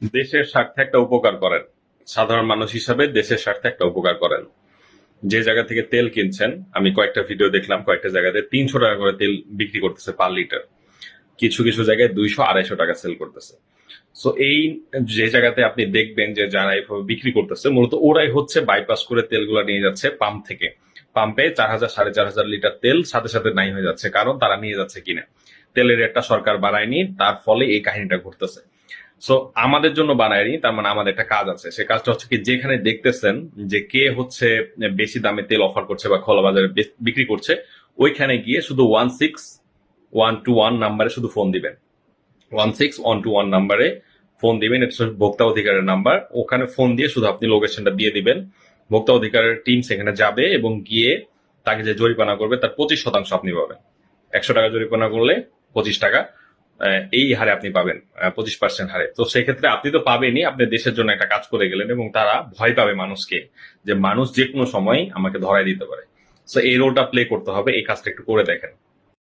দেশের স্বার্থে একটা উপকার করেন। সাধারণ মানুষ হিসাবে দেশের স্বার্থে একটা উপকার করেন। যে জায়গা থেকে তেল কিনছেন, আমি কয়েকটা ভিডিও দেখলাম, কয়েকটা জায়গাতে 300 টাকা করে তেল বিক্রি করতেছে পার লিটার। কিছু কিছু জায়গায় 200-250 টাকা সেল করতেছে। সো এই যে জায়গাতে আপনি দেখবেন যে যারা এইভাবে বিক্রি করতেছে, মূলত ওরাই হচ্ছে বাইপাস করে তেলগুলো নিয়ে যাচ্ছে পাম্প থেকে। পাম্পে 4,000 সাড়ে 4,000 লিটার তেল সাথে সাথে নাই হয়ে যাচ্ছে, কারণ তারা নিয়ে যাচ্ছে কিনা। তেলের রেটটা সরকার বাড়ায়নি, তার ফলে এই কাহিনীটা ঘটতেছে। সো আমাদের জন্য বানায়নি, তার মানে আমাদের একটা কাজ আছে। সে কাজটা হচ্ছে কি, যেখানে দেখতেছেন যে কে হচ্ছে বেশি দামে তেল অফার করছে বা খোলা বাজারে বিক্রি করছে, ওইখানে গিয়ে শুধু 16121 নাম্বারে শুধু ফোন দিবেন। 16121 নাম্বারে ফোন দিবেন, এটা হচ্ছে ভোক্তা অধিকারের নাম্বার। ওখানে ফোন দিয়ে শুধু আপনি লোকেশনটা দিয়ে দিবেন। ভোক্তা অধিকারের টিম সেখানে যাবে এবং গিয়ে তাকে যে জরিমানা করবে তার 25% আপনি পাবেন। 100 টাকা জরিমানা করলে 25 টাকা এই হারে আপনি পাবেন, 25% হারে। তো সেই ক্ষেত্রে আপনি তো পাবেনই, আপনি দেশের জন্য একটা কাজ করে গেলেন, এবং তারা ভয় পাবে মানুষকে, যে মানুষ যে কোনো সময় আমাকে ধরাই দিতে পারে। তো এই রোলটা প্লে করতে হবে, এই কাজটা একটু করে দেখেন।